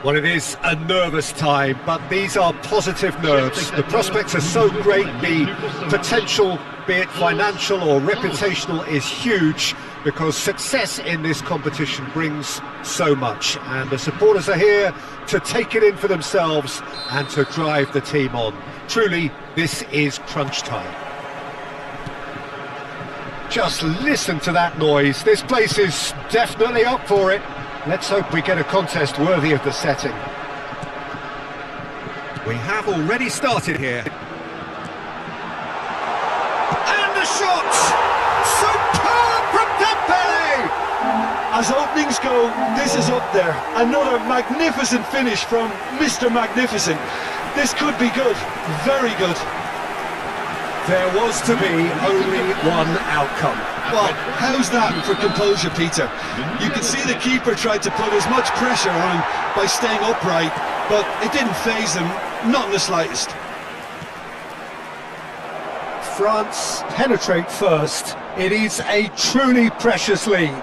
Well, it is a nervous time, but these are positive nerves. The prospects are so great, the potential, be it financial or reputational, is huge, because success in this competition brings so much, and the supporters are here to take it in for themselves and to drive the team on. Truly, this is crunch time. Just listen to that noise. This place is definitely up for it. Let's hope we get a contest worthy of the setting. We have already started here. And the shot! Superb from Dembele! As openings go, this is up there. Another magnificent finish from Mr. Magnificent. This could be good, very good. There was to be only one outcome. Well, how's that for composure, Peter? You can see the keeper tried to put as much pressure on him by staying upright, but it didn't faze him, not in the slightest. France penetrate first. It is a truly precious lead.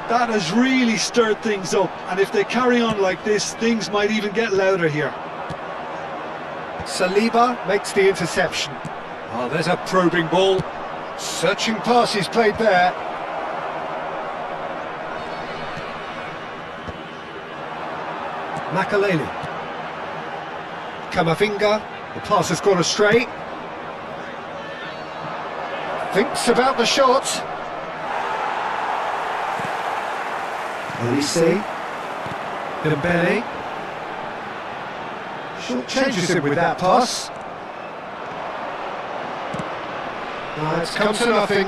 That has really stirred things up, and if they carry on like this, things might even get louder here. Saliba makes the interception. Oh, there's a probing ball. Searching pass is played there. Makaleli. Camavinga. The pass has gone astray. Thinks about the shot. Olise. Dembele. Short changes him with that pass. It's come to nothing.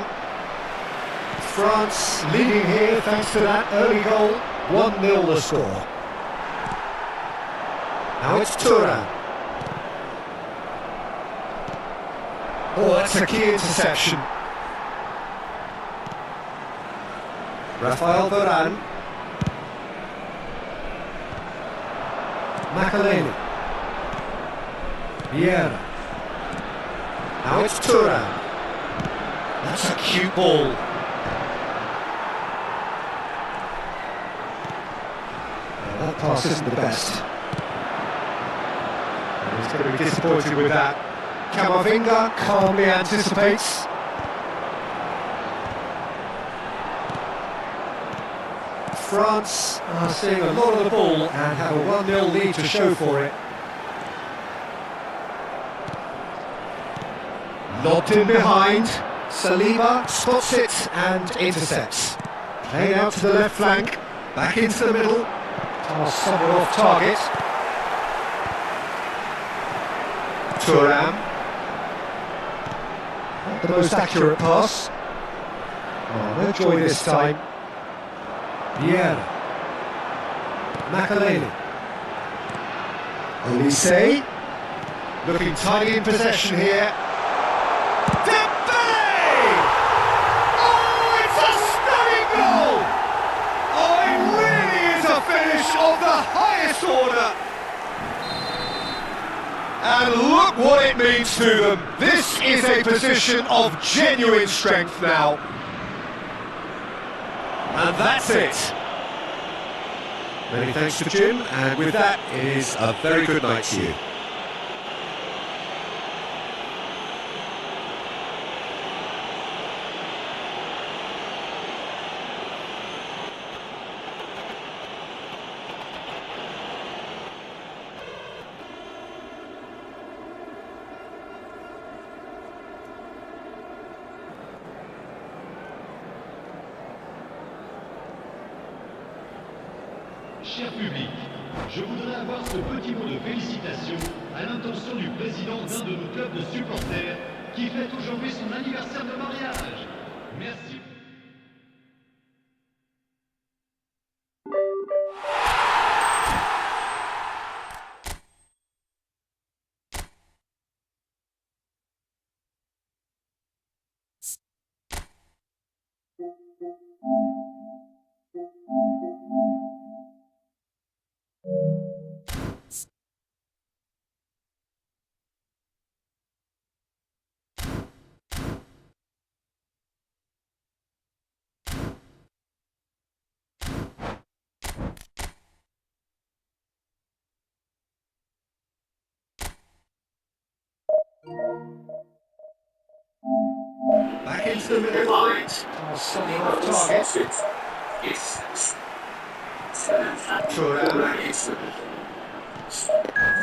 France leading here thanks to that early goal. 1-0 the score. Now it's Thuram. Oh, that's a key interception. Rafael Varane. Makaleli. Vieira. Now it's Thuram. That's a cute ball. That pass isn't the best. He's going to be disappointed with that. Camavinga calmly anticipates. France are seeing a lot of the ball and have a 1-0 lead to show for it. Lobbed in behind. Saliba spots it and intercepts. Played out to the left flank, back into the middle. Pass somewhat off target. Thuram. Not the most accurate pass. Oh, no joy this time. Vieira. Makaleli. Olise. Looking tidy in possession here. Of the highest order, And look what it means to them. This is a position of genuine strength now. And that's it. Many thanks to Jim, and with that, it is a very good night to you. Cher public, je voudrais avoir ce petit mot de félicitations à l'intention du président d'un de nos clubs de supporters qui fête aujourd'hui son anniversaire de mariage. Merci. Back into the middle line. Something off target.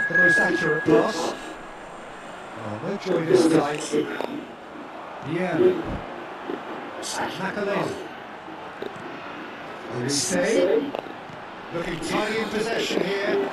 The most accurate pass. Oh, no joy this time. Yeah. Makaleli. Olise. Looking tiny in possession here.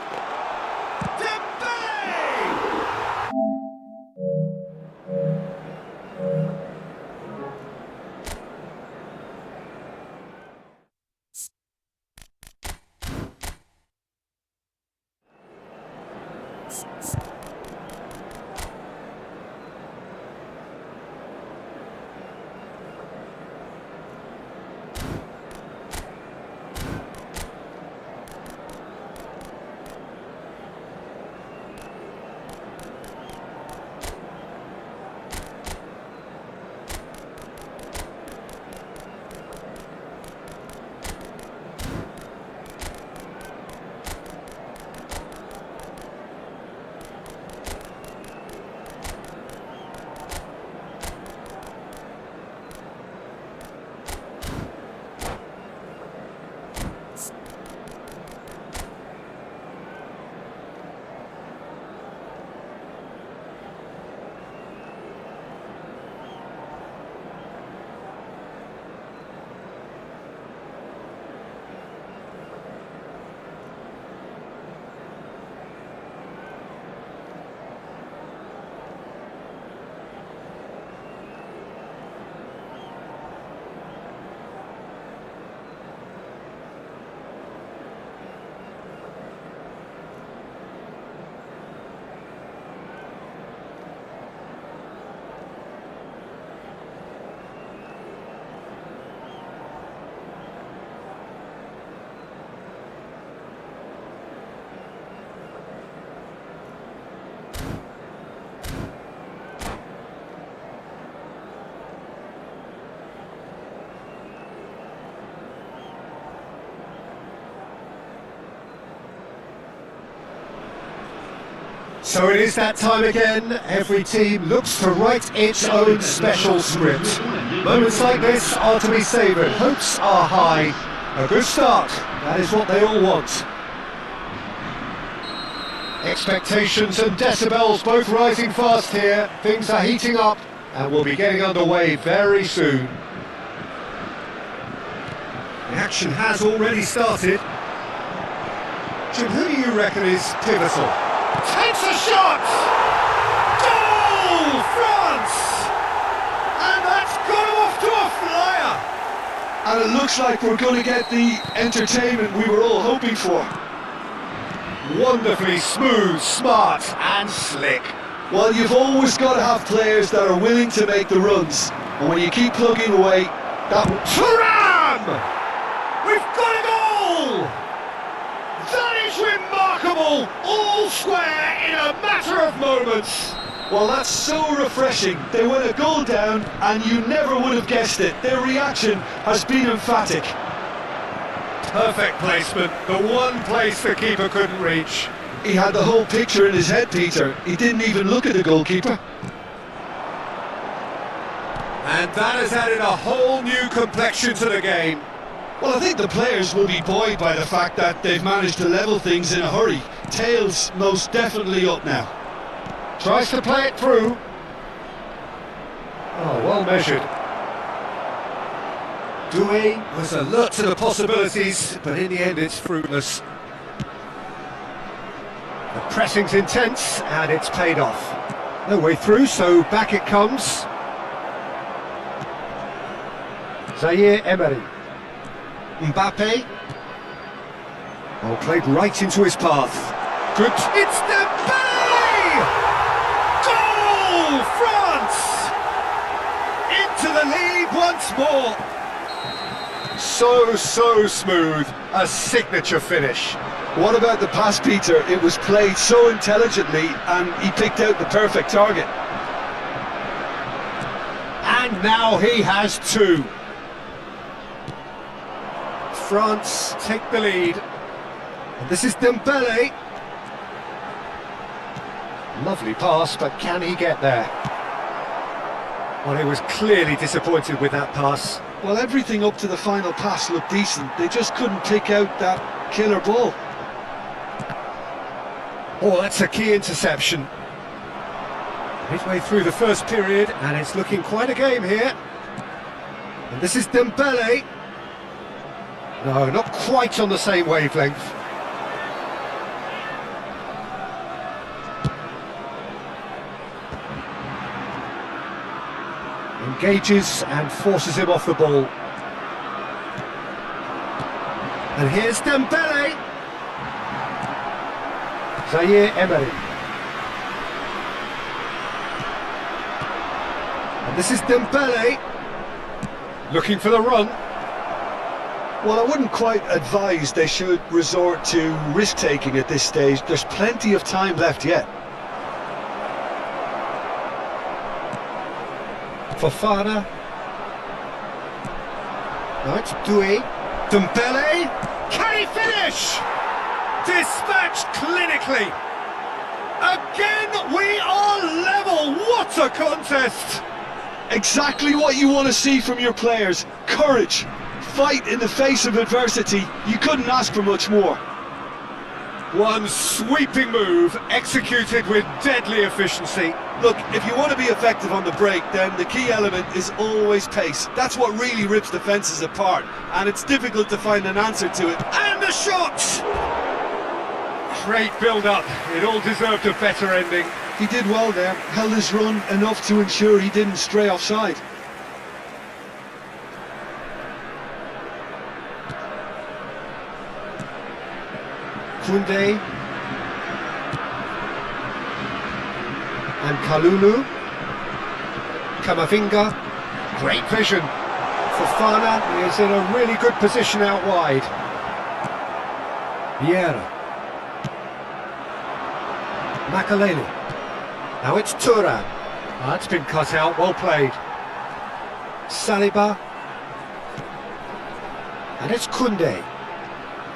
So it is that time again. Every team looks to write its own special script. Moments like this are to be savoured. Hopes are high. A good start. That is what they all want. Expectations and decibels both rising fast here. Things are heating up and we'll be getting underway very soon. The action has already started. Jim, who do you reckon is pivotal? Takes a shot! Goal! France! And that's gone off to a flyer! And it looks like we're going to get the entertainment we were all hoping for. Wonderfully smooth, smart and slick. Well, you've always got to have players that are willing to make the runs. And when you keep plugging away, that will... Thuram! We've got a goal! That is remarkable! level, all square in a matter of moments. Well, that's so refreshing. They went a goal down and you never would have guessed it. Their reaction has been emphatic. Perfect placement, the one place the keeper couldn't reach. He had the whole picture in his head, Peter. He didn't even look at the goalkeeper. And that has added a whole new complexion to the game. Well, I think the players will be buoyed by the fact that they've managed to level things in a hurry. Tails most definitely up now. Tries to play it through. Oh, well measured. Doué was alert to the possibilities, but in the end it's fruitless. The pressing's intense, and it's paid off. No way through, so back it comes. Zaire Emery. Mbappe. Oh, played right into his path. Good. It's Dembele! Goal! France! Into the lead once more. So smooth. A signature finish. What about the pass, Peter? It was played so intelligently and he picked out the perfect target. And now he has two. France take the lead. And this is Dembele. Lovely pass, but can he get there? Well, he was clearly disappointed with that pass. Well, everything up to the final pass looked decent. They just couldn't pick out that killer ball. Oh, that's a key interception. Midway through the first period, and it's looking quite a game here. And this is Dembele. No, not quite on the same wavelength. Engages and forces him off the ball. And here's Dembele. Zaire Emery. And this is Dembele. Looking for the run. Well, I wouldn't quite advise they should resort to risk-taking at this stage. There's plenty of time left yet. Fofana. No, it's Doué. Dembele. Can he finish? Dispatched clinically. Again, we are level. What a contest. Exactly what you want to see from your players. Courage. Fight in the face of adversity. You couldn't ask for much more. One sweeping move executed with deadly efficiency. Look, if you want to be effective on the break, then the key element is always pace. That's what really rips defences apart, and it's difficult to find an answer to it. And the shots! Great build-up. It all deserved a better ending. He did well there, held his run enough to ensure he didn't stray offside. Koundé and Kalulu. Camavinga, great vision. Fofana is in a really good position out wide. Vieira. Makaleli. Now it's Thuram. That's been cut out, well played. Saliba. And it's Koundé.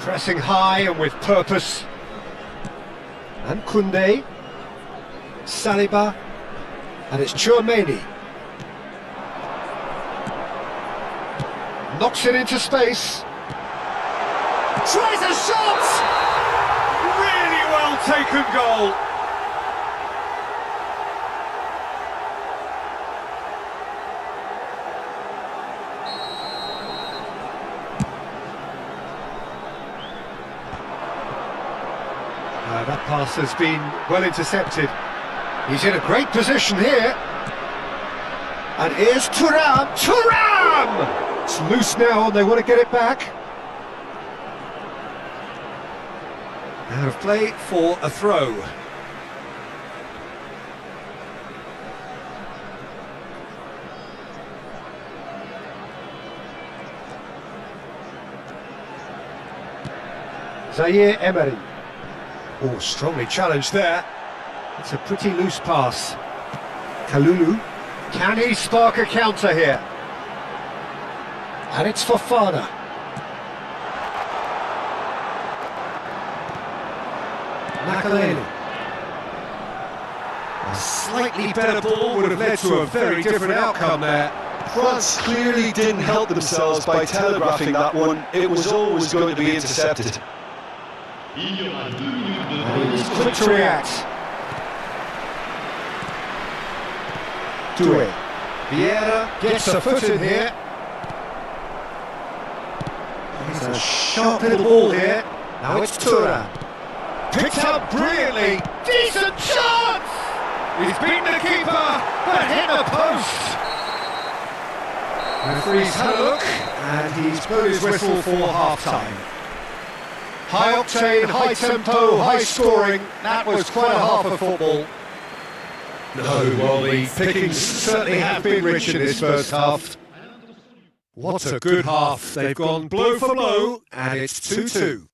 Pressing high and with purpose. And Koundé. Saliba. And it's Tchouaméni. Knocks it into space. Tries a shot! Really well taken goal. That pass has been well intercepted. He's in a great position here. And here's Thuram. Thuram! It's loose now and they want to get it back. Out of play for a throw. Zaire Emery. Oh, strongly challenged there. It's a pretty loose pass. Kalulu. Can he spark a counter here? And it's Fofana. Makalelu. A slightly better ball would have led to a very different outcome there. France clearly didn't help themselves by telegraphing that one. It was always going to be intercepted. Il y aura 2 minutes de And he was temps. quick to react. Doué. Vieira gets a foot in here. He's a sharp little ball here. Now it's Thuram. Picked up brilliantly. Decent chance! He's beaten the keeper, but hit the post. Referee's had a look, and he's blown his whistle for half-time. High octane, high tempo, high scoring. That was quite a half of football. No, well, the pickings certainly have been rich in this first half. What a good half. They've gone blow for blow, and it's 2-2.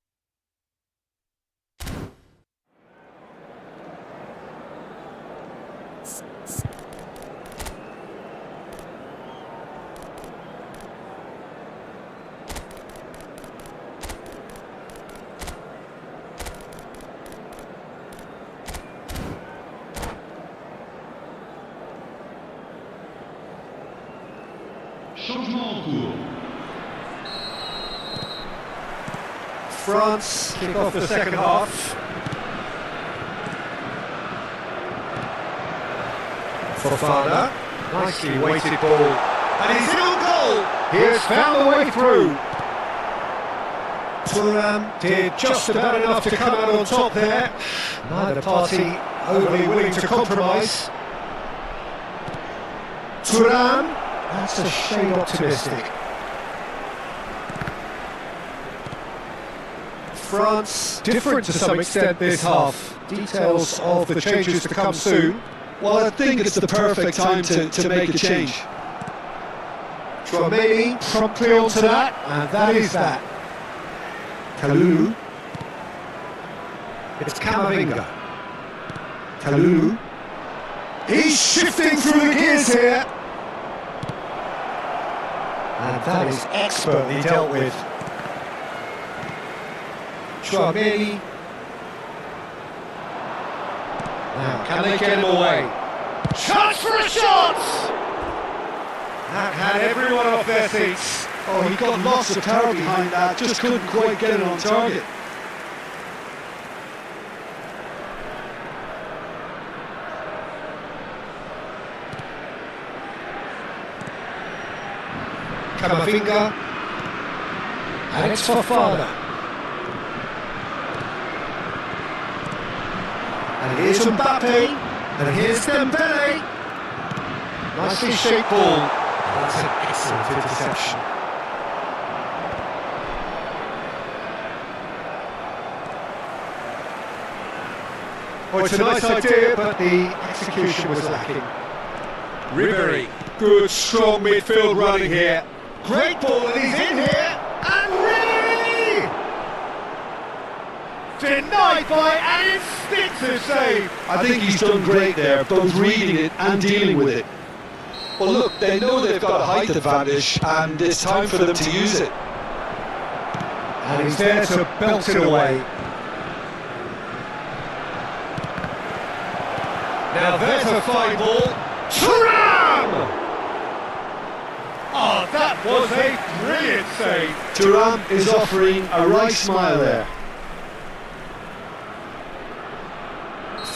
Changement en cours. France kick off the second half. Fofana, nicely weighted ball, and he's in on goal. He has found the way through. Thuram did just about enough to come out on top there. Neither party overly willing to compromise. Thuram, that's a shade optimistic. France different to some extent this half. Details of the changes to come soon. Well, I think it's the perfect time to make a change. Chouameni promptly onto that, and that is that. Kalulu. It's Camavinga. Kalulu. He's shifting through the gears here. And that is expertly dealt with. Chouameni. Now, can they get him away? Chance for a shot! That had everyone off their seats. Oh, he got lots of power behind that, just couldn't quite get it on target. Camavinga. And it's Fofana. And here's Mbappe. And here's Dembele. Nicely shaped ball. That's an excellent interception. Oh, it's a nice idea, but the execution was lacking. Ribery, good strong midfield running here. Great ball, and he's in here. And Ribery! Denied by an instinctive save. I think he's done great there, both reading it and dealing with it. Well, look, they know they've got a height advantage, and it's time for them to use it. And he's there to belt it away. Now there's a fine ball. Thuram! Oh, that was a brilliant save. Thuram is offering a right smile there.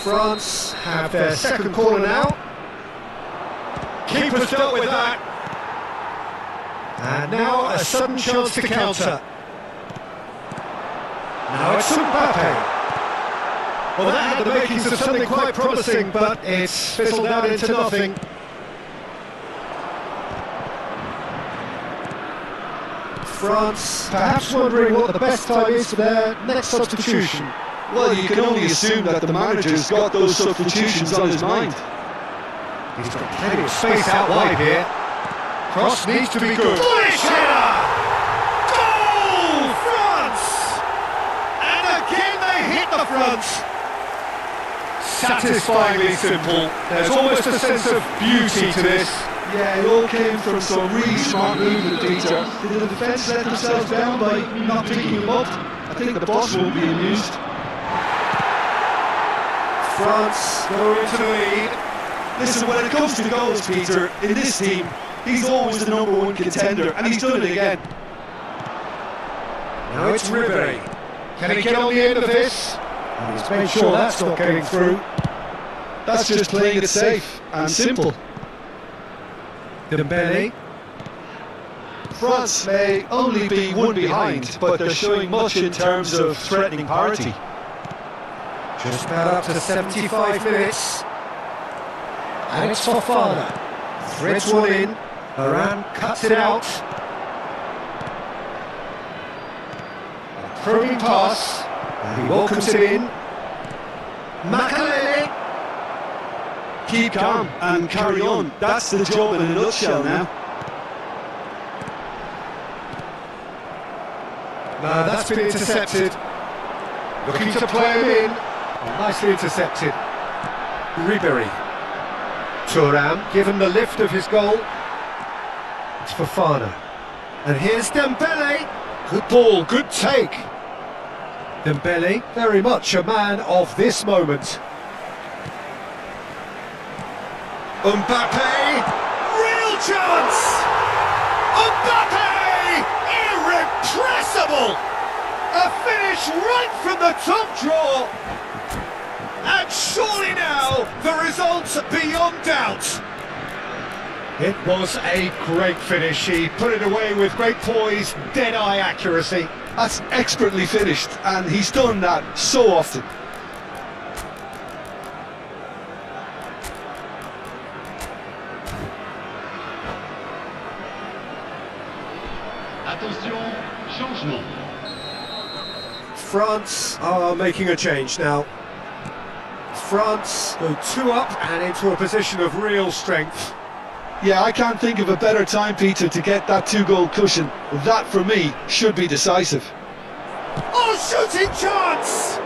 France have their second corner now. Keeper's dealt with that. And now a sudden chance to counter. Now it's Mbappe. Well, that had the makings of something quite promising, but it's fizzled out into nothing. France perhaps wondering what the best time is for their next substitution. Well, you can only assume that the manager's got those substitutions on his mind. He's got plenty of space out wide here. Cross needs to be good. Bullish header! Goal, France! And again they hit the the front. Satisfyingly simple. There's almost a sense of beauty to this. Yeah, it all came from some really smart movement, Peter. Did the defence let themselves down by not picking him up? I think the boss won't be amused. France go into the lead. Listen, when it comes to goals, Peter, in this team, he's always the #1 contender, and he's done it again. Now it's Ribery. Can he get on the end of this? And he's made sure that's not getting through. That's just playing it safe and simple. Dembele. France may only be one behind, but they're showing much in terms of threatening parity. Just about up to 75 minutes. And it's Fofana. Threads one in. Varane cuts it out. A probing pass. And he welcomes it in. Makalele. Keep calm and carry on. That's the job in a nutshell now. No, that's been intercepted. Looking to play him in. Nicely intercepted. Ribery. Thuram, given the lift of his goal. It's Fofana. And here's Dembele. Good ball, good take. Dembele, very much a man of this moment. Mbappe, real chance! Mbappe, irrepressible! A finish right from the top draw! And surely now, the result's beyond doubt. It was a great finish. He put it away with great poise, dead-eye accuracy. That's expertly finished, and he's done that so often. Attention, changement. France are making a change now. France go 2 up and into a position of real strength. Yeah, I can't think of a better time, Peter, to get that 2-goal cushion. That, for me, should be decisive. Oh, shooting chance!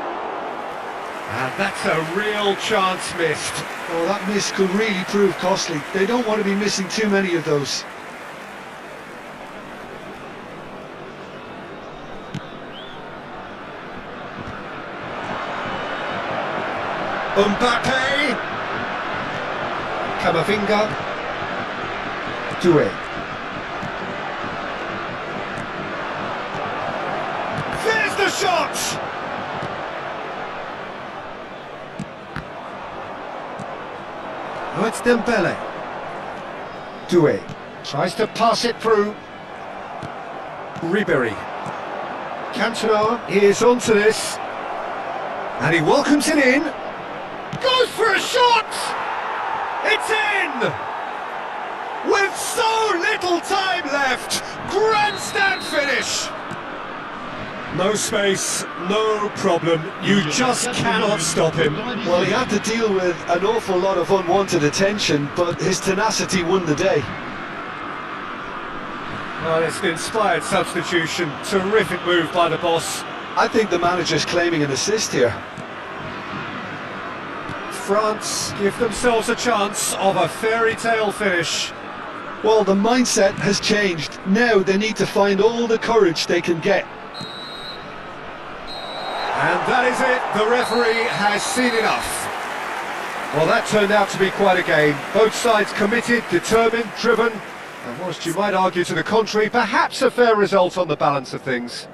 And that's a real chance missed. Oh, that miss could really prove costly. They don't want to be missing too many of those. Mbappe, Camavinga, Doué. There's the shot! Oh, it's Dembele. Doué tries to pass it through. Ribery. Cantona is onto this, and he welcomes it in. Goes for a shot! It's in! With so little time left, grandstand finish! No space, no problem, you just cannot stop him. Well, he had to deal with an awful lot of unwanted attention, but his tenacity won the day. Well, it's an inspired substitution, terrific move by the boss. I think the manager's claiming an assist here. France give themselves a chance of a fairy tale finish. Well, the mindset has changed. Now they need to find all the courage they can get. And that is it, the referee has seen enough. Well, that turned out to be quite a game. Both sides committed, determined, driven, and whilst you might argue to the contrary, perhaps a fair result on the balance of things.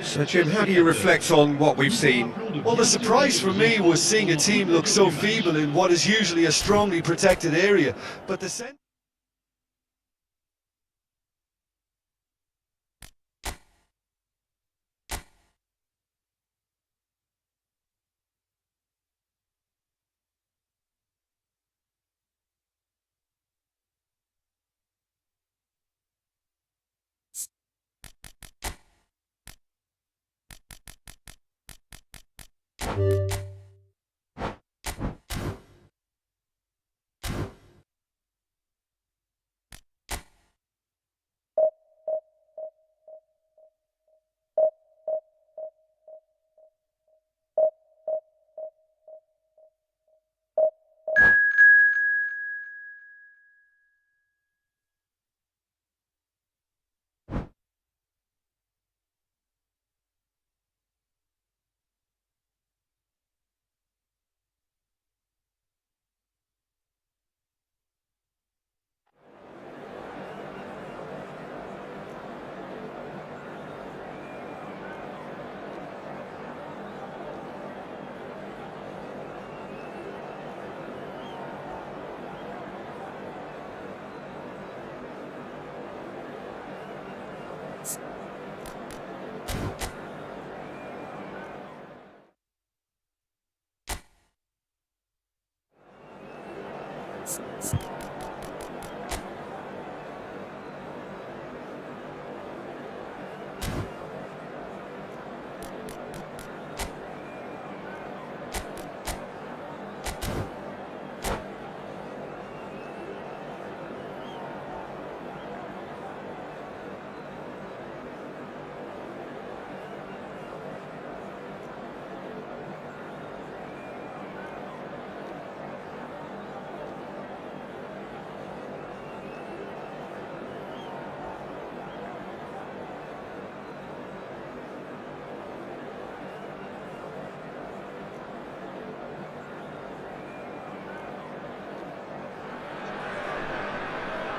So Jim, how do you reflect on what we've seen? Well, the surprise for me was seeing a team look so feeble in what is usually a strongly protected area, but the sense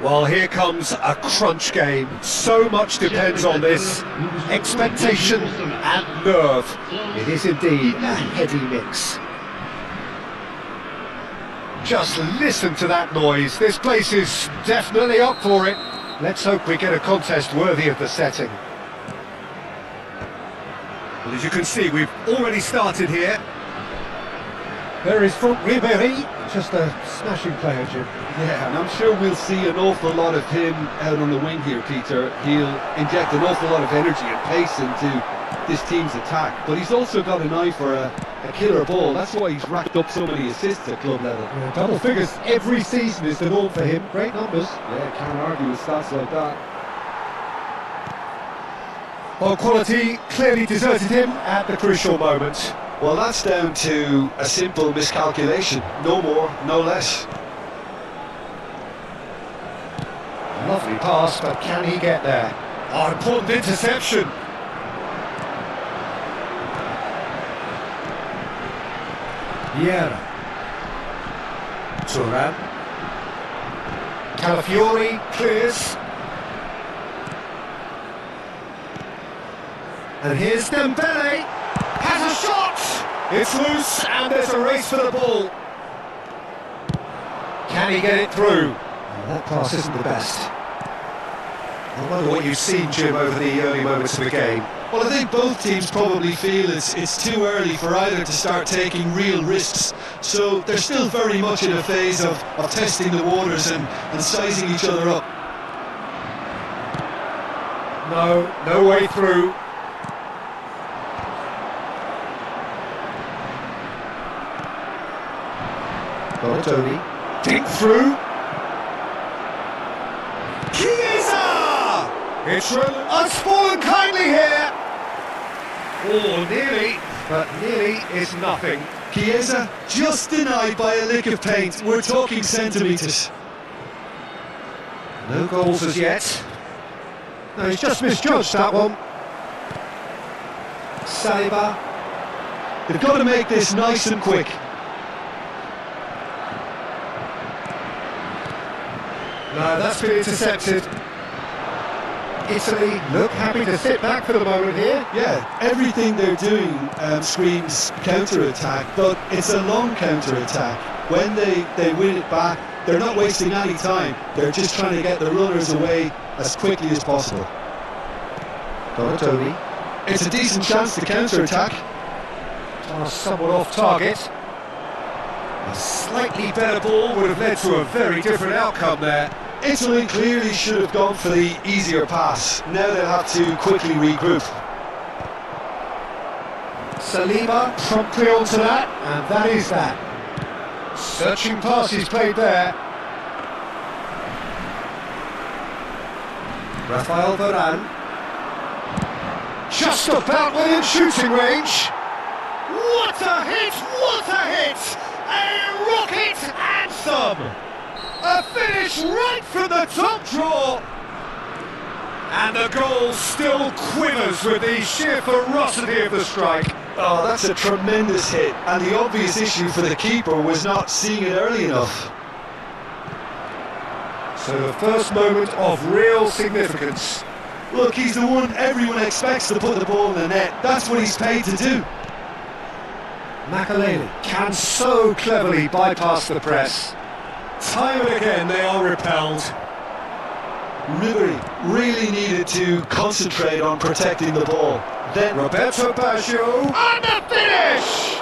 Well, here comes a crunch game. So much depends on this. Expectation and nerve. It is indeed a heady mix. Just listen to that noise. This place is definitely up for it. Let's hope we get a contest worthy of the setting. Well, as you can see, we've already started here. There is from Ribéry, just a smashing player, Jim. Yeah, and I'm sure we'll see an awful lot of him out on the wing here, Peter. He'll inject an awful lot of energy and pace into this team's attack, but he's also got an eye for a killer ball. That's why he's racked up so many assists at club level. Yeah, double figures every season is the norm for him. Great numbers. Yeah, can't argue with stats like that. Well, quality clearly deserted him at the crucial moment. Well, that's down to a simple miscalculation. No more, no less. Lovely pass, but can he get there? Oh, important interception. Vieira. Turan. Calafiori clears. And here's Dembele. Has a shot! It's loose and there's a race for the ball. Can he get it through? Oh, that pass isn't the best. I wonder what you've seen, Jim, over the early moments of the game. Well, I think both teams probably feel it's too early for either to start taking real risks. So they're still very much in a phase of testing the waters and sizing each other up. No way through. Tony. Dink through. Chiesa! It's fallen kindly here. Oh, nearly, but nearly is nothing. Chiesa just denied by a lick of paint. We're talking centimetres. No goals as yet. No, he's just misjudged that one. Saliba. They've got to make this nice and quick. No, that's been intercepted. Italy look happy to sit back for the moment here. Yeah, everything they're doing screams counter-attack, but it's a long counter-attack. When they win it back, they're not wasting any time. They're just trying to get the runners away as quickly as possible. Tony. It's a decent chance to counter-attack. Somewhat off target. A slightly better ball would have led to a very different outcome there. Italy clearly should have gone for the easier pass. Now they'll have to quickly regroup. Saliba promptly onto that, and that is that. Searching passes played there. Rafael Varane. Just about within shooting range. What a hit! What a hit! A rocket anthem! A finish right from the top draw! And the goal still quivers with the sheer ferocity of the strike. Oh, that's a tremendous hit, and the obvious issue for the keeper was not seeing it early enough. So the first moment of real significance. Look, he's the one everyone expects to put the ball in the net. That's what he's paid to do. Makaleli can so cleverly bypass the press. Time and again they are repelled. Ribéry really needed to concentrate on protecting the ball. Then Roberto Baggio and the finish!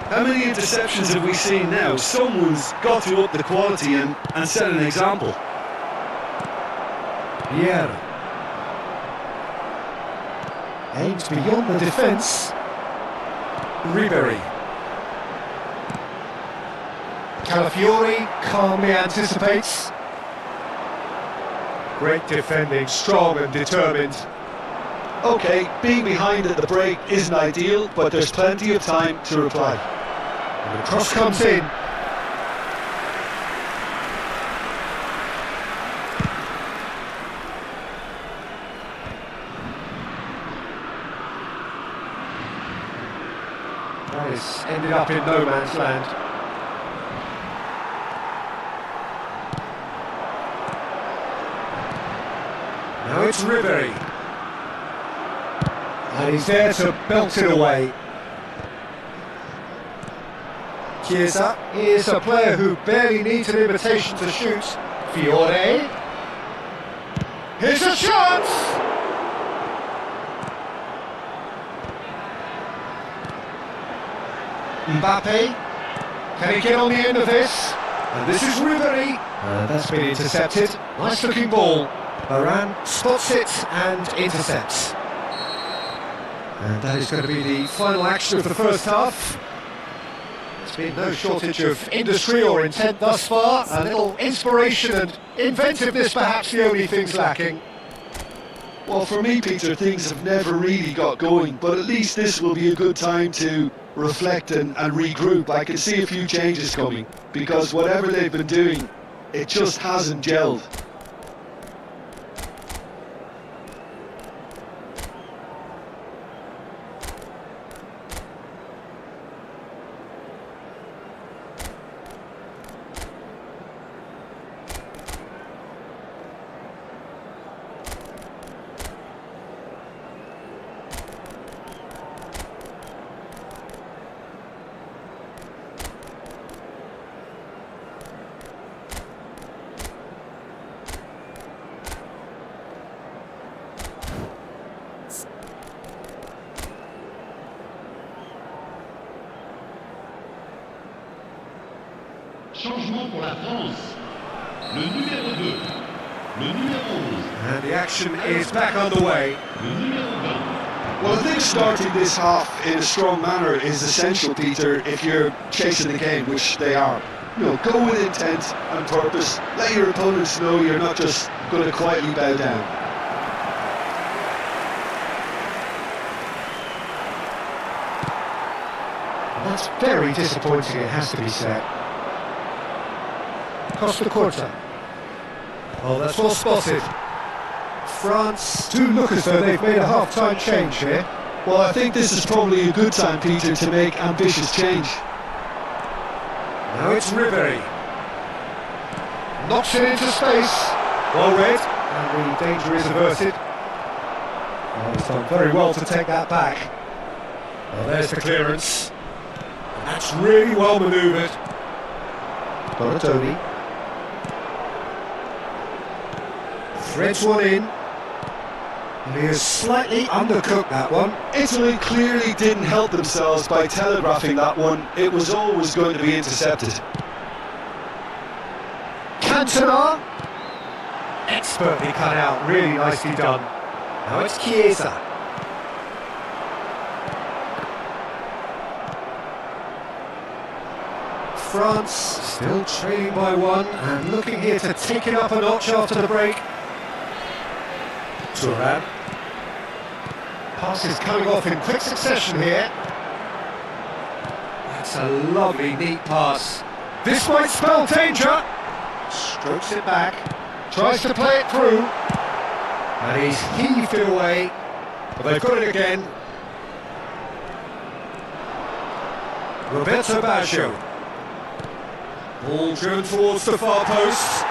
How many interceptions have we seen now? Someone's got to up the quality and set an example. Vieira aims beyond the defence. Ribéry. Calafiori calmly anticipates. Great defending, strong and determined. Okay, being behind at the break isn't ideal, but there's plenty of time to reply. And the cross comes in. That has ended up in no man's land. Now it's Ribery. And he's there to belt it away. Chiesa is a player who barely needs an invitation to shoot. Fiore. Here's a chance! Mbappe. Can he get on the end of this? And this is Ribery. That's been intercepted. Nice looking ball. Varane spots it and intercepts. And that is going to be the final action of the first half. There's been no shortage of industry or intent thus far. A little inspiration and inventiveness perhaps the only things lacking. Well, for me, Peter, things have never really got going, but at least this will be a good time to reflect and regroup. I can see a few changes coming, because whatever they've been doing, it just hasn't gelled. Changement pour la France. Le numéro 2. Le numéro 11. And the action is back underway. Le numéro 20. Well, I think starting this half in a strong manner is essential, Peter, if you're chasing the game, which they are. You know, go with intent and purpose. Let your opponents know you're not just going to quietly bow down. That's very disappointing, it has to be said. Costa Corta. Oh, that's well spotted. France do look as though they've made a half-time change here. Well, I think this is probably a good time, Peter, to make ambitious change. Now it's Ribery. Knocks it into space. Well read, and the danger is averted. Oh, he's done very well to take that back. Well, there's the clearance. And that's really well manoeuvred. Donatoni. Threads one in. And he has slightly undercooked that one. Italy clearly didn't help themselves by telegraphing that one. It was always going to be intercepted. Cantona. Expertly cut out, really nicely done. Now it's Chiesa. France still trailing by one and looking here to take it up a notch after the break. Thuram. Pass is coming off in quick succession here. That's a lovely, neat pass. This might spell danger. Strokes it back. Tries to play it through. And he's heaved it away. But they've got it again. Roberto Baggio. Ball driven towards the far post.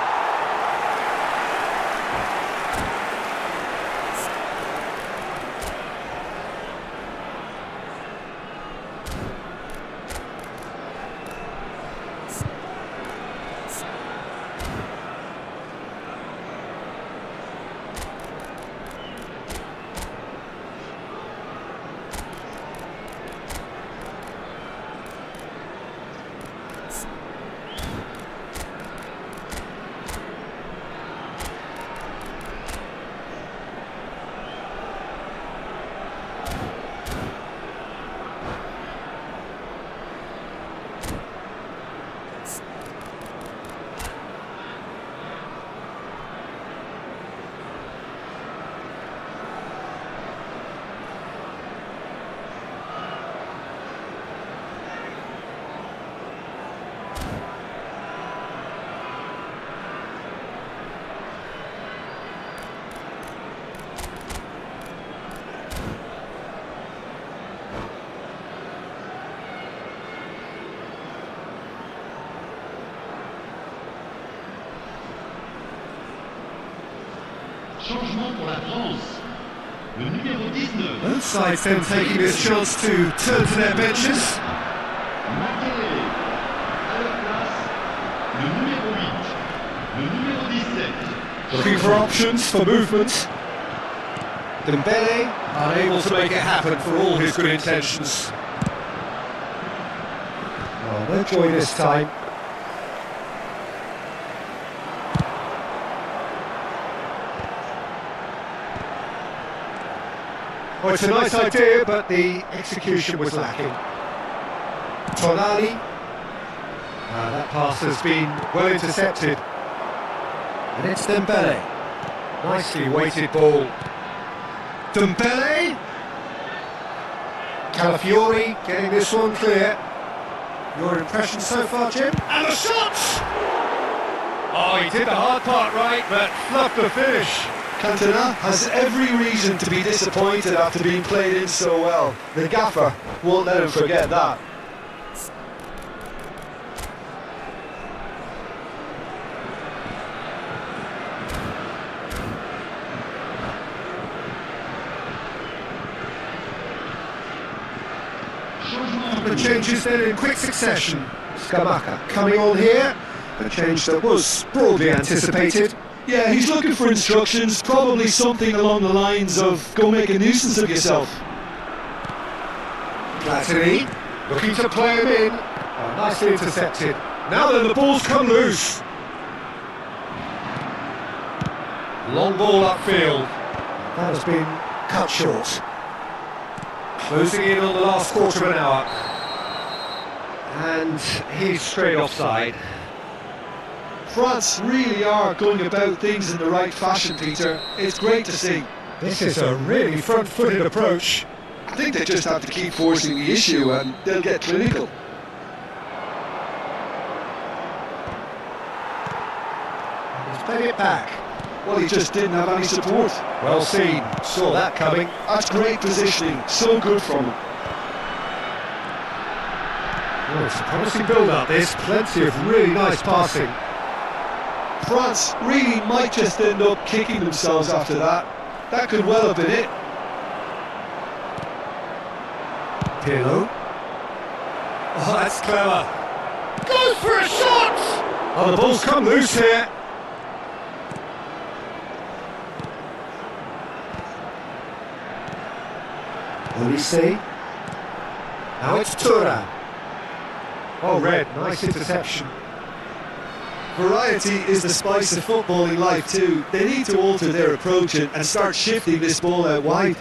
Changement pour la France. Le numéro 19. Both sides then taking this chance to turn to their benches. Makelele. À leur place, le numéro 8. Le numéro 17. Looking for options, for movement. Dembele unable to make it happen for all his good intentions. Oh, no joy this time. Well, it's a nice idea, but the execution was lacking. TORNE. That pass has been well intercepted. And it's Dembele. Nicely weighted ball. Dembele. Calafiori getting this one clear. Your impression so far, Jim? And a shot! Oh, he did the hard part right, but fluffed the finish. Cantona has every reason to be disappointed after being played in so well. The gaffer won't let him forget that. The changes then in quick succession. Scamacca coming on here, a change that was broadly anticipated. Yeah, he's looking for instructions, probably something along the lines of go make a nuisance of yourself. Platini looking to play him in. Oh, nicely intercepted. Now then, the ball's come loose. Long ball upfield. That has been cut short. Closing in on the last quarter of an hour. And he's straight offside. France really are going about things in the right fashion, Peter. It's great to see. This is a really front-footed approach. I think they just have to keep forcing the issue and they'll get clinical. He's played it back. Well, he just didn't have any support. Well seen, saw that coming. That's great positioning, so good from him. Oh, it's a promising build-up, this. Plenty of really nice passing. France really might just end up kicking themselves after that. That could well have been it. Pirlo. Oh, that's clever. Goes for a shot! Oh, the ball's come loose here. Olise. Now it's Tura. Oh, red, nice interception. Variety is the spice of footballing life too. They need to alter their approach and start shifting this ball out wide.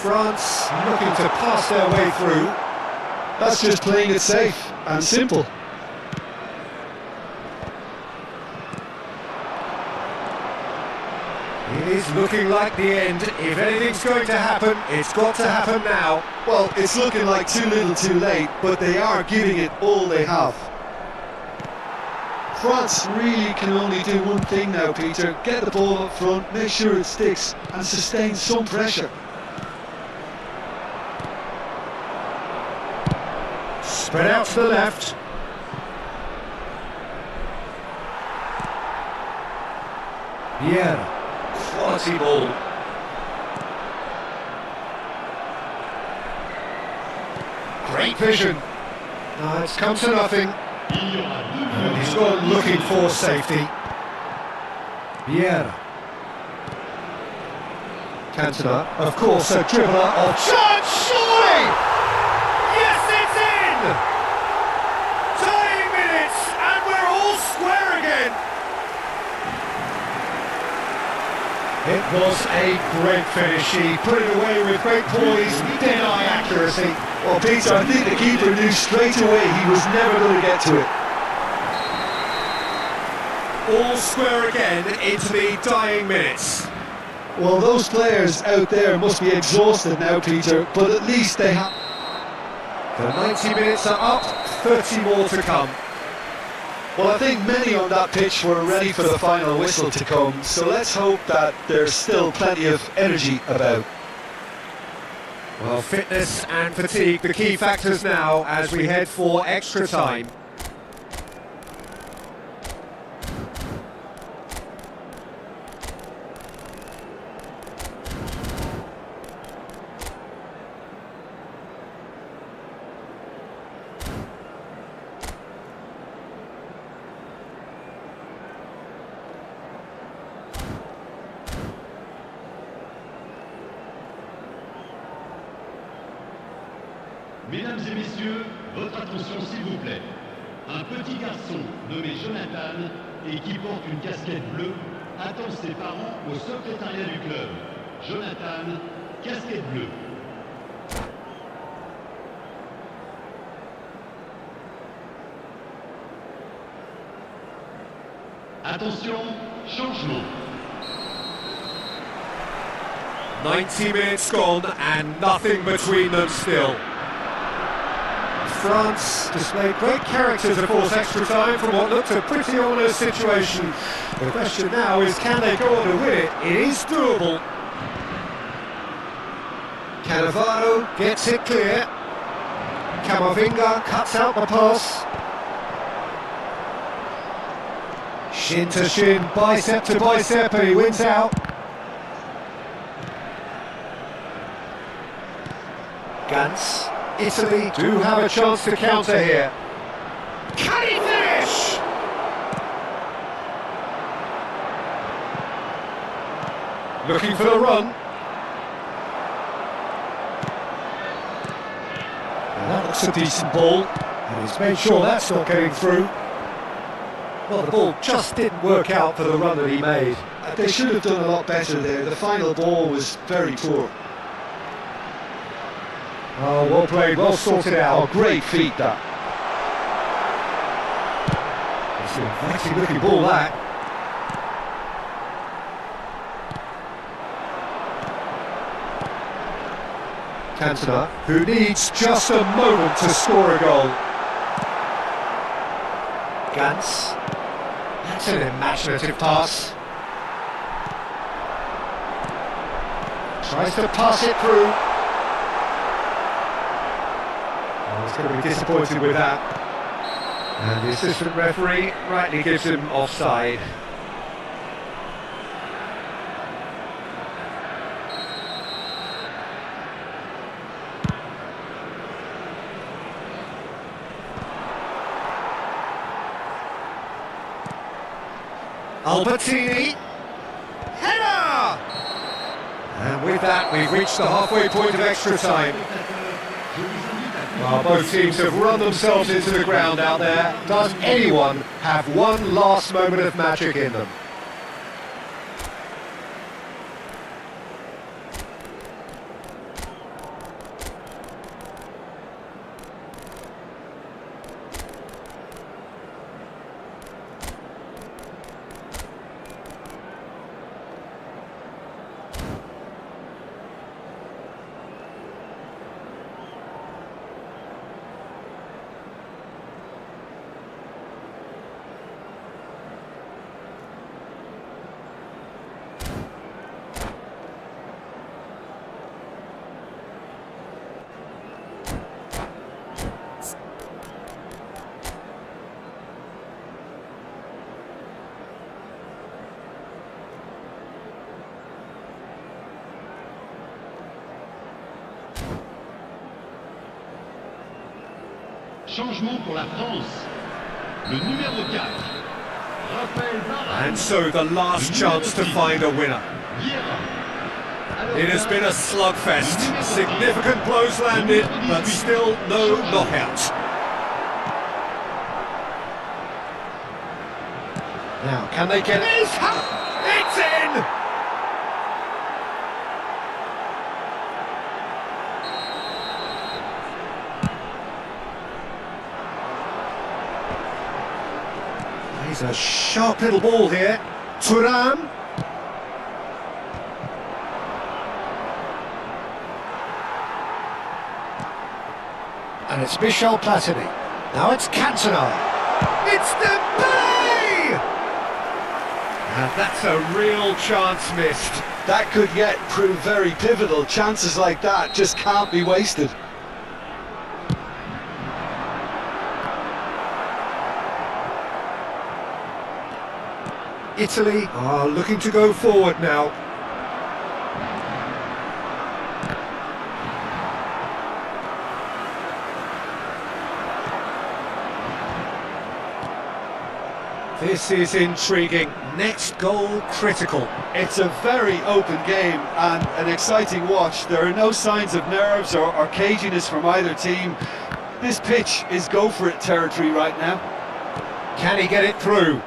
France looking to pass their way through. That's just playing it safe and simple. It is looking like the end. If anything's going to happen, it's got to happen now. Well, it's looking like too little too late, but they are giving it all they have. France really can only do one thing now, Peter. Get the ball up front, make sure it sticks, and sustain some pressure. Spread out to the left. Vieira. Quality ball. Great vision. No, it's come to nothing. And he's gone looking for safety. Vieira. Cantona, of course, a dribbler of chance, surely! Yes, it's in! Tying minutes, and we're all square again. It was a great finish. He put it away with great poise, dead-eye accuracy. Well, Peter, I think the keeper knew straight away he was never going to get to it. All square again into the dying minutes. Well, those players out there must be exhausted now, Peter, but at least they have... The 90 minutes are up, 30 more to come. Well, I think many on that pitch were ready for the final whistle to come, so let's hope that there's still plenty of energy about. Well, fitness and fatigue, the key factors now as we head for extra time. Mesdames et messieurs, votre attention s'il vous plaît. Un petit garçon nommé Jonathan et qui porte une casquette bleue attend ses parents au secrétariat du club. Jonathan, casquette bleue. Attention, changement. 90 minutes gone and nothing between them still. France displayed great character to force extra time from what looked a pretty ominous situation. The question now is, can they go on to win it? It is doable. Cannavaro gets it clear. Camavinga cuts out the pass. Shin to shin, bicep to bicep, and he wins out. Gantz. Italy do have a chance to counter here. Can he finish? Looking for the run. And that looks a decent ball, and he's made sure that's not getting through. Well, the ball just didn't work out for the run that he made. They should have done a lot better there. The final ball was very poor. Oh, well played, well sorted out. Oh, great feat that. It's an inviting looking ball, that. Cantona, who needs just a moment to score a goal. Gantz. That's an imaginative pass. Tries to pass it through. He's going to be disappointed with that. And the assistant referee rightly gives him offside. Albertini. Header! And with that, we've reached the halfway point of extra time. Well, both teams have run themselves into the ground out there. Does anyone have one last moment of magic in them? Changement pour la France. Le numéro 4. Raphaël Varane. And so the last chance to find a winner. It has been a slugfest. Significant blows landed, but still no knockout. Now, can they get it? It's in! He's a sharp little ball here. Thuram. And it's Michel Platini. Now it's Cantona. It's Dembele! And that's a real chance missed. That could yet prove very pivotal. Chances like that just can't be wasted. Italy are looking to go forward now. This is intriguing. Next goal critical. It's a very open game and an exciting watch. There are no signs of nerves or caginess from either team. This pitch is go for it territory right now. Can he get it through?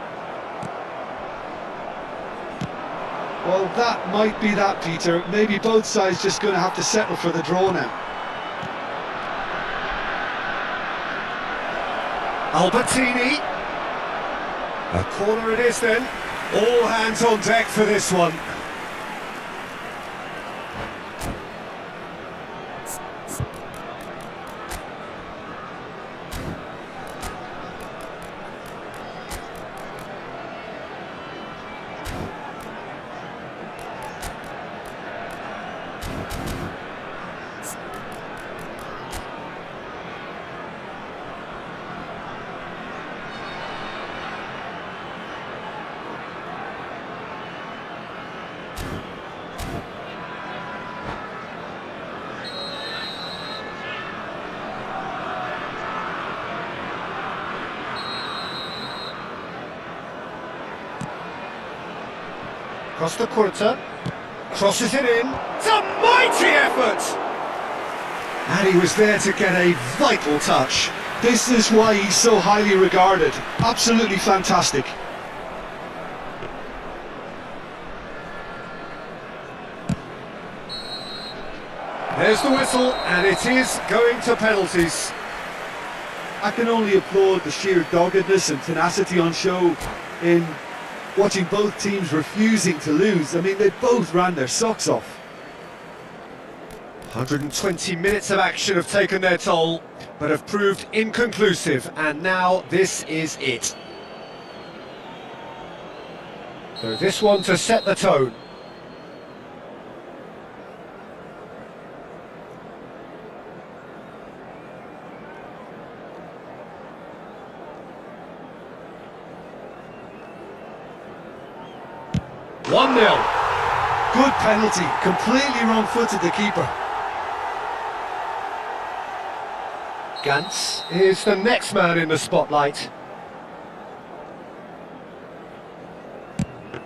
Well, that might be that, Peter. Maybe both sides just going to have to settle for the draw now. Albertini. A corner it is then. All hands on deck for this one. Costa Curta crosses it in. It's a mighty effort! And he was there to get a vital touch. This is why he's so highly regarded. Absolutely fantastic. There's the whistle, and it is going to penalties. I can only applaud the sheer doggedness and tenacity on show in watching both teams refusing to lose. I mean, they both ran their socks off. 120 minutes of action have taken their toll, but have proved inconclusive, and now this is it. So this one to set the tone. One 0. Good penalty, completely wrong-footed the keeper. Gantz is the next man in the spotlight.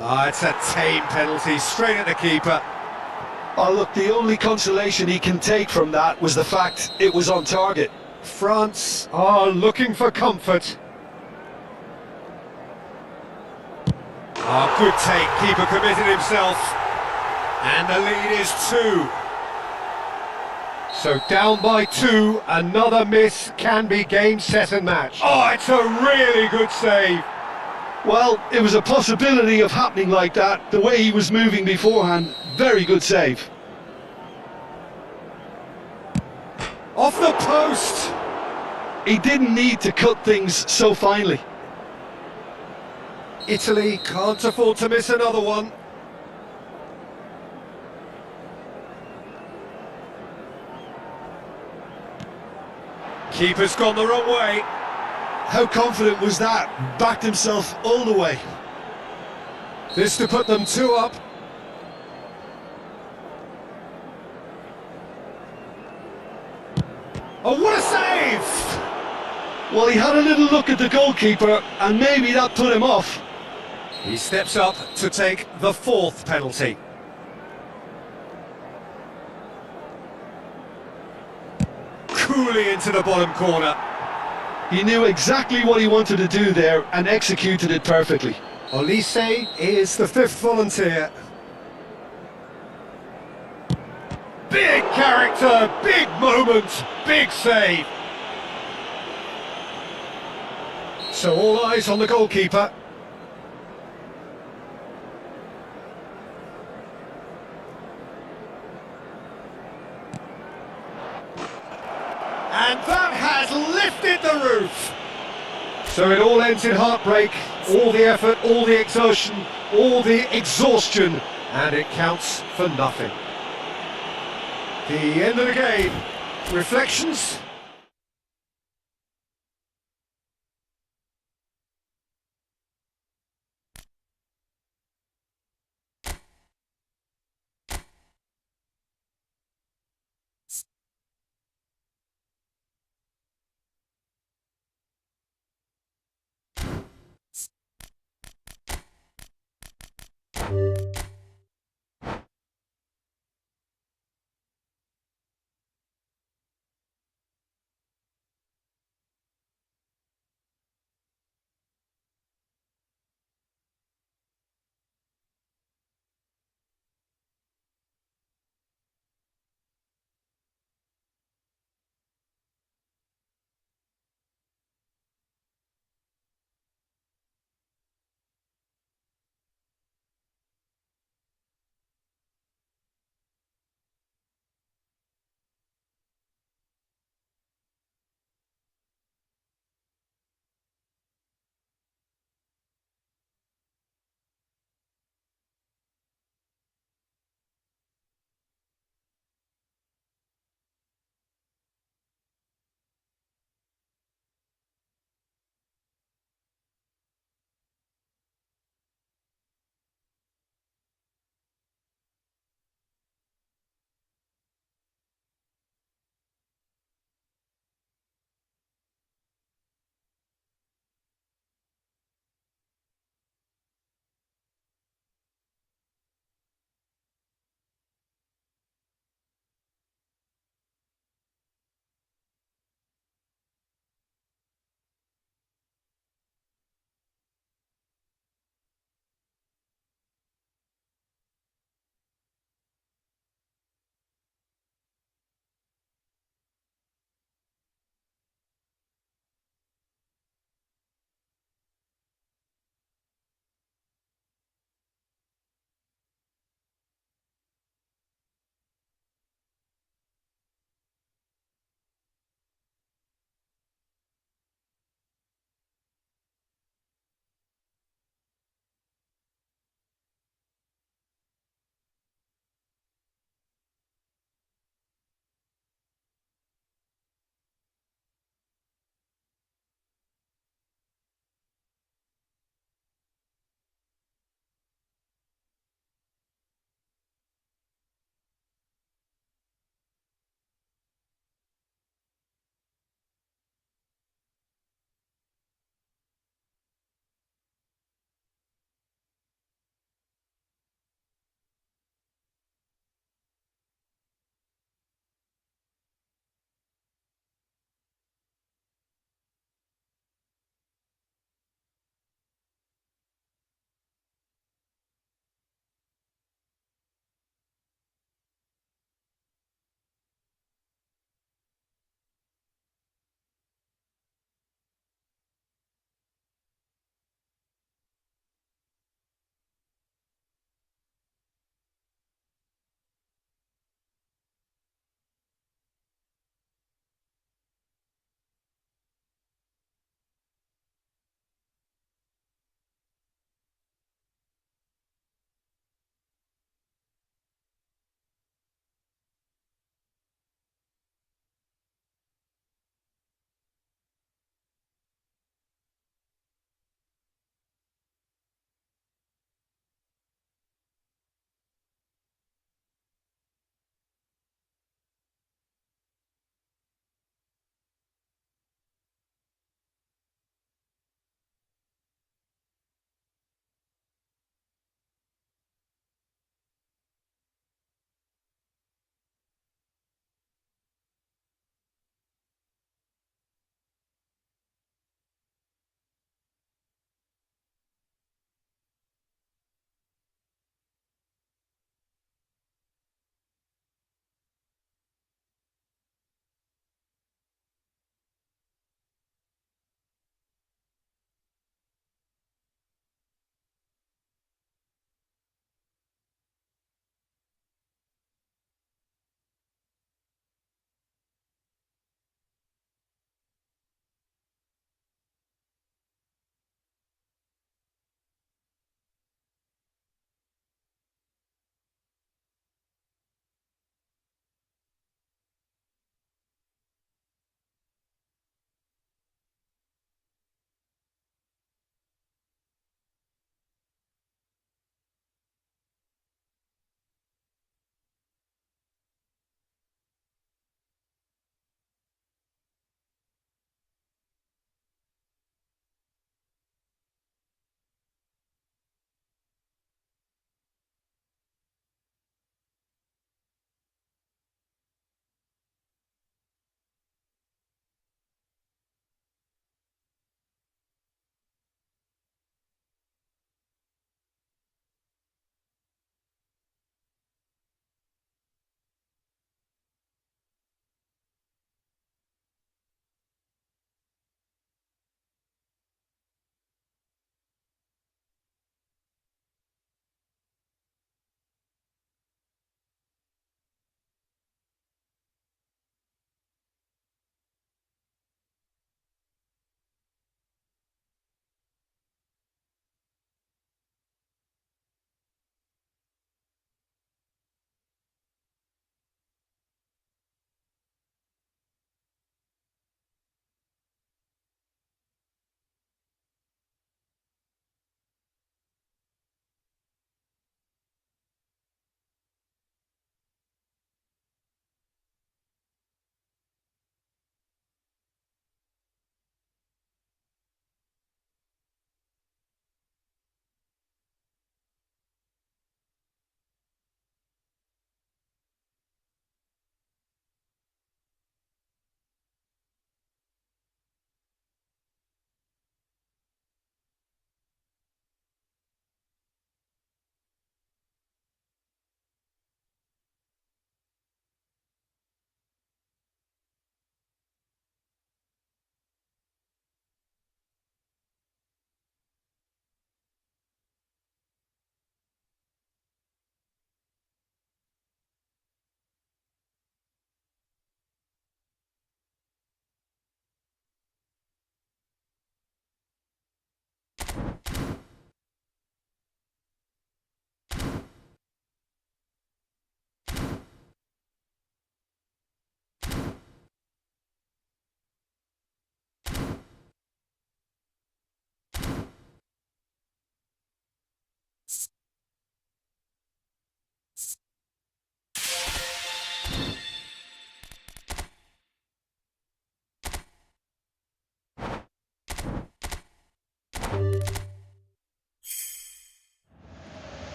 It's a tame penalty, straight at the keeper. Oh look, the only consolation he can take from that was the fact it was on target. France are looking for comfort. Good take, keeper committed himself. And the lead is 2. So down by 2, another miss can be game, set and match. Oh, it's a really good save. Well, it was a possibility of happening like that, the way he was moving beforehand. Very good save. Off the post. He didn't need to cut things so finely. Italy can't afford to miss another one. Keeper's gone the wrong way. How confident was that? Backed himself all the way. This to put them 2 up. Oh, what a save! Well, he had a little look at the goalkeeper, and maybe that put him off. He steps up to take the 4th penalty. Coolly into the bottom corner. He knew exactly what he wanted to do there and executed it perfectly. Olise is the 5th volunteer. Big character, big moment, big save. So all eyes on the goalkeeper. And that has lifted the roof. So it all ends in heartbreak, all the effort, all the exertion, all the exhaustion, and it counts for nothing. The end of the game. Reflections?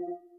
you.